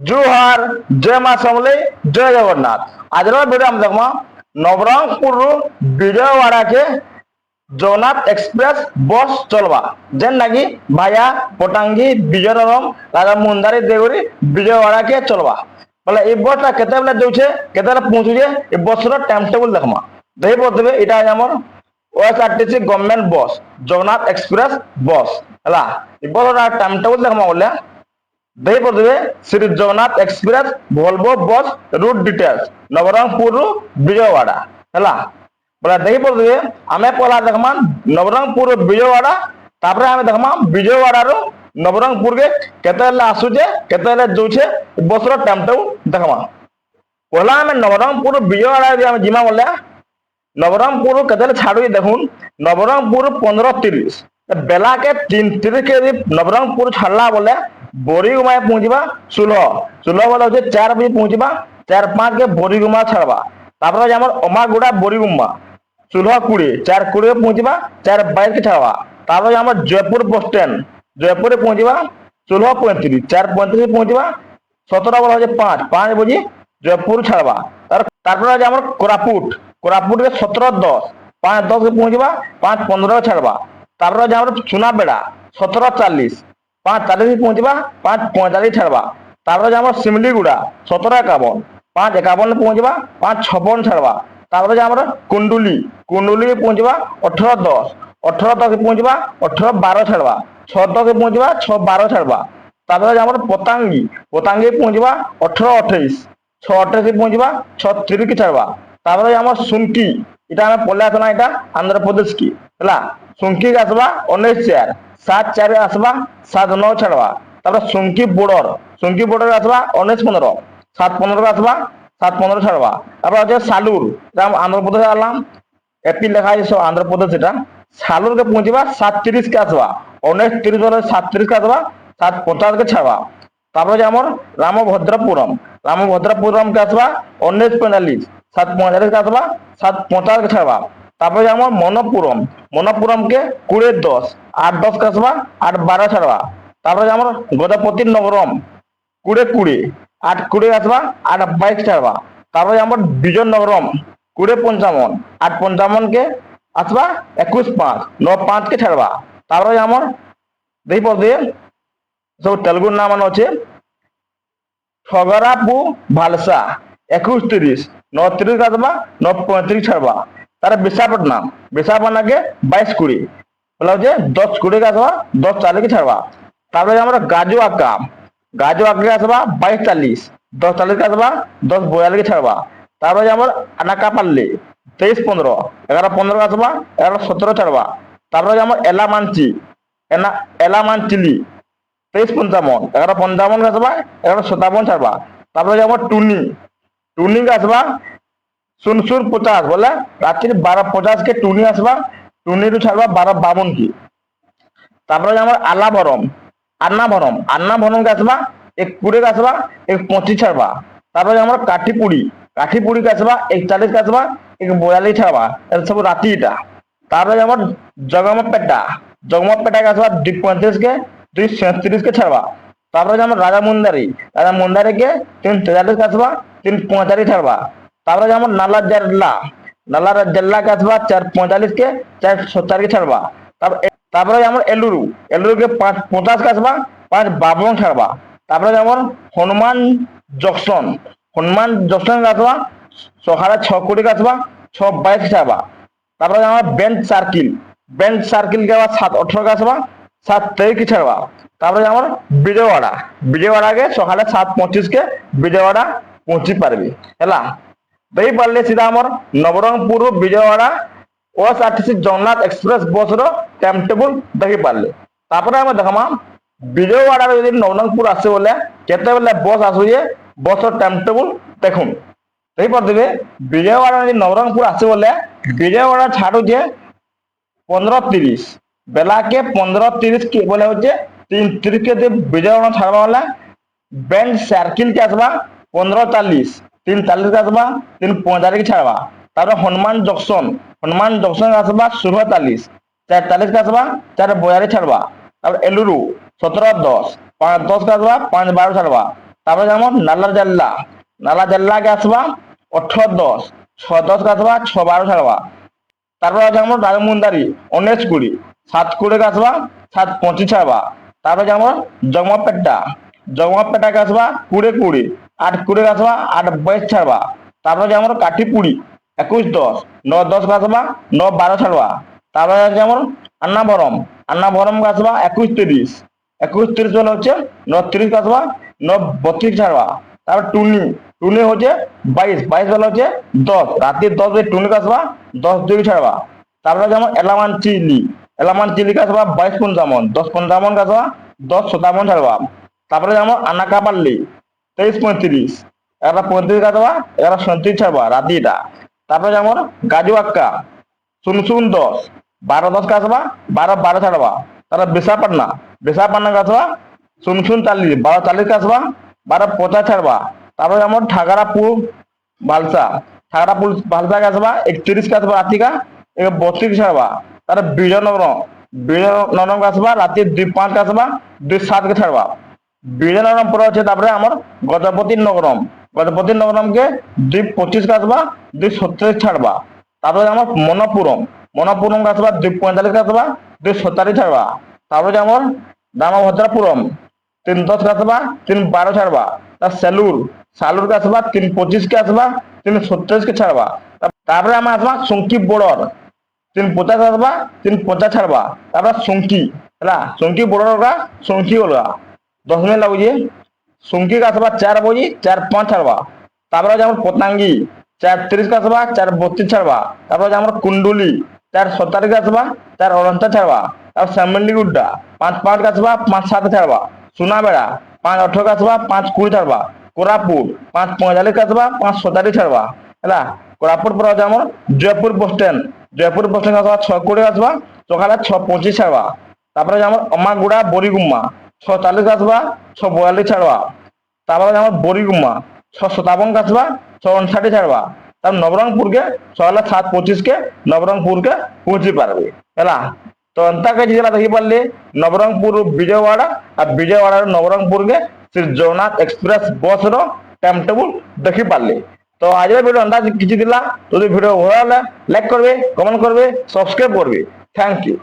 জুহার জয় মা সমলেই জয় জগন্নাথ। আজর ভিডিও আমি দেখব নবরঙ্গপুর বিজয়ওয়াড়া কে জগন্নাথ এক্সপ্রেস বস চলবা যেন নাকি ভায়া পটাঙ্গি বিজয়নগরম রাজা মুন্দারি দেগুরি বিজয়ওয়াড়া কে চলবা বলে এই বসটা কেতবেলে যাচ্ছে কেতবেলে পৌঁছুছে এই বসর টাইম টেবল দেখমা দেখি বলতে এটা আমার ওএসআরটিসি গভর্নমেন্ট বস জগন্নাথ এক্সপ্রেস বস হলা এই বসর টাইম টেবল দেখমা বলে দেখি পড়বে শ্রী জগন্নাথ এক্সপ্রেস ভলভো বস রুট ডিটেলস নবরঙ্গপুর বিজয়ওয়াড়া হলা বলে দেখি পড়বে আমি পলা দেখমা নবরঙ্গপুর বিজয়ওয়াড়া তারপরে আমি দেখমা বিজয়ওয়াড়ার নবরঙ্গপুর কে কেতবেলে আসুছে কেতবেলে যাচ্ছে বসর টাইম টেবল দেখমা পহলা আমি নবরঙ্গপুর বিজয়ওয়াড়া আমি জিমা বলে নবরঙ্গপুর কেতবেলে ছাড়ুই দেখুন নবরঙ্গপুর 15:30 বেলা के 3:30 के नवरंगपुर छाड़ला बोले बोरीगुमाए पहुंचबा 16 बोले होचे 4 बजे पहुंचबा 4:05 के बोरीगुमा छाड़बा तारपरे हमर ओमागुड़ा बोरीगुमा 16:20 4:20 पहुंचबा 4:22 के छाड़बा तारपरे हमर जयपुर बस स्टैंड जयपुर पहुंचबा 16:35 4:35 पहुंचबा 17 बोले होचे 5 बजे जयपुर छाड़बा तारपरे हमर कोरापुट के 17:10 5:10 के पहुंचबा 5:15 छाड़बा तारपरे हमर चुनाबेड़ा 17:40 5:40 पहुंचबा 5:45 छाड़बा तारपरे हमर सिमलीगुड़ा 17:51 5:51 पहुंचबा 5:56 छाड़बा तारपरे हमर कुंडुली पहुंचबा 18:10 के पहुंचबा 18:12 छाड़बा 6:10 के पहुंचबा 6:12 छाड़बा तारपरे हमर पतांगी पहुंचबा 18:28 6:28 के पहुंचबा 6:30 के छाड़बा तारपरे हमर सुनकी এটা আমি পড়লে আসে না এটা আন্ধ্রপ্রদেশ কি হলা সুঙ্কি আসবা 19:4 7:4 আসবা 7:9 ছাড়বা তারপরে সুঙ্কি বর্ডার আসবা 19:15 7:15 আসবা 7:15 ছাড়বা তারপর হচ্ছে সালুর এটা আন্ধ্রপ্রদেশ আলাম এপি লেখা আছে সব আন্ধ্রপ্রদেশ এটা সালুর কে পৌঁছবা 7:30 কে আসবা 19:30 হলে 7:30 কে আসবা 7:50 কে ছাড়বা তারপরে যে আমার রামভদ্রপুরম কে আসবা 19:45 7:45 के आसबा 7:50 के छाड़बा तारपरे हमर मनपुरम के 20:10 8:10 के आसबा 8:12 छाड़बा तारपरे हमर गजपति नगरम 20:20 8:20 आसबा 8:22 छाड़बा तारपरे हमर विजयनगरम 20:55 8:55 के आसबा 21:05 9:05 के छाड़बा तारपरे हमर देखि पड़े सब तेलुगु नाम আছে ठगरापु भालसा 21:30 9:30 আসবা 9:35 ছাড়বা তার বিশাখাপট্টনম के 22:20 বলা হচ্ছে 10:20 আসবা 10:40 के ছাড়বা তারপরে আমরা গাজুয়াকা কে আসবা 22:40 10:40 আসবা 10:42 के ছাড়বা তারপরে আমরা আনাকাপাল্লি 23:15 11:15 আসবা 11:17 ছাড়বা তারপরে আমরা এলামানচিলি 23:55 11:55 আসবা 11:57 ছাড়বা তারপরে আমরা टूनी का आसबा सुनसुर 50 बोले रात्रि 12:50 के टूनी आसबा टूनी टू छाड़बा 12:52 की तारपरे हमर आन्नाभरम के आसबा 1:20 का आसबा 1:25 छाड़बा तारपरे हमर काठीपुड़ी के आसबा 1:40 का आसबा 1:42 छाड़बा एल सब राति এটা तारपरे हमर जगमपेटा के आसबा 2:35 के 2:37 के छाड़बा तारपरे हमर राजा मुंदारी के 3:43 का आसबा 3:45 छाड़बा तारपरे हमर नाला जल्ला के आसबा 4:45 के 4:70 के छाड़बा तारपरे हमर एलुरु के 5:50 के आसबा 5:52 छाड़बा तारपरे हमर हनुमान जंक्शन के आसबा सकाले 6:20 के आसबा 6:22 के छाड़बा तारपरे हमर बेंच सर्किल के आसबा 7:18 के आसबा 7:23 के छाड़बा तारपरे हमर विजयवाड़ा के सकाले 7:25 के विजयवाड़ा पहुंची पारबी है देखी पारे सीधा आमर नवरंगपुर विजयवाड़ा ओएसआरटीसी जगन्नाथ एक्सप्रेस बस टाइम टेबल देखी पारे तापर आम देखमा विजयवाड़ा यदि नवरंगपुर आसे बोले केते बेले बस आसुए बस टाइम टेबल देखुन देखी पारे विजयवाड़ा यदि नवरंगपुर आसे बोले विजयवाड़ा छाड़ुचे 15:30 बेला के 15:30 के बोले होचे 3:30 के विजयवाड़ा छाड़वा वाला बेंच सर्किल के आसबा 15:40 3:40 का आसबा 3:45 के छाड़बा तार हनुमान जंक्शन के आसबा 16:40 4:40 का आसबा 4:42 छाड़बा तार एलुरु 17:10 5:10 का आसबा 5:12 छाड़बा তারপরে যেমন নালা জাল্লাকে আসবা 18-10, 6-10 আসবা 6-12 ছাড়বা। তারপরে যেমন রাজমুন্দারি 19-20, 7-20 আসবা 7-25 ছাড়বা। তারপরে যেমন জগমপেটাকে আসবা 20-20, 8-20 আসবা 8-22 ছাড়বা। তারপরে যেমন কাঠিপুরি 21-10, 9-10 আসবা 9-12 ছাড়বা। তারপরে যেমন আন্নাবরম আসবা 21-30, 21-30 বলে হচ্ছে 9-30 আসবা 9-32 ছাড়বা। তারপর টুনি হচ্ছে 22 বলে হচ্ছে 10, রাত্রি 10 টুনি আসবা 10-2 ছাড়বা। তারপরে যেমন এলামান চিলি আসবা 22-55, 10-55 আসবা 10-57 ছাড়বা। তারপরে যেমন আনাকাপাল্লি 23-35, 11-35 আসবা 11-37 ছাড়বা রাতিটা। তারপরে যেমন গাজু আক্কা 0-0-10, 12-10 আসবা 12-12 ছাড়বা। তারপর বিশাখাপাটনা আসবা 0-0-40, 12-40 আসবা 12-50 ছাড়বা। তারপরে যেমন ভালসা আসবা 31 আসবা রাতিকা 32 ছাড়বা। তারপরে বিজয়নগরম আসবা রাতি 2-5 আসবা 2-7 ছাড়বা। বিজয়নগরম পরে হচ্ছে তারপরে আমার গজপতি নগরমকে 2-25 আসবা 2-37 ছাড়বা। তারপরে আমার মনপুরম আসবা 2-45 আসবা 2-47 ছাড়বা। তারপরে যেমন রামভদ্রাপুরম 3-10 আসবা 3-12 ছাড়বা। তার সালুর আসবা 3-25 আসবা 3-27 ছাড়বা। তারপরে আমার আসবা সংকি বড়র 3-50 আসবা 3-50 ছাড়বা। তারপরে সংকি বড়র সংকি অলগা 10 মিনিট লাগুছে। সংকি আসবা 4 বজি 4-5 ছাড়বা। তারপরে যেমন পতাঙ্গি 4-30 আসবা 4-32 ছাড়বা। তারপরে যেমন কুন্ডুলি 4-17 আসবা 4-49 ছাড়বা। তারপর শ্যামলিগুড্ডা 5-5 আসবা 5-7 ছাড়বা। সোনাবেড়া 5-18 আসবা 5-20 ছাড়বা। কোরাপুট 5-45 আসবা 5-47 ছাড়বা ହେଲା। কোরাপুট পরে যেমন জয়পুর বস স্ট্যান্ড আসবা 6-20 আসবা সকালে 6-25 ছাড়বা। তারপরে যেমন অমাগুড়া বরিগুম্মা 6-40 আসবা 6-42 ছাড়বা। তারপরে যেমন বরিগুম্মা 6-57 আসবা 6-59 ছাড়বা। তার নবরঙ্গপুরকে সকালে 7-25 নবরঙ্গপুরকে পৌঁছি পারবে ହେଲା। তো এନ୍ତାକେ যেটা দেখি পারলি নবরঙ্গপুর বিজয়ওয়াড়া আর বিজয়ওয়াড়ার নবরঙ্গপুরকে শ্রী জগন্নাଥ এক্সপ্রেস বস র টাইম টেবুল দেখি পারলি। তো আজকের ভিডিও এন্তা কিছু দিলা। যদি ভিডিও ভালো হলে লাইক করবে, কমেন্ট করবে, সাবস্ক্রাইব করবে। Thank you.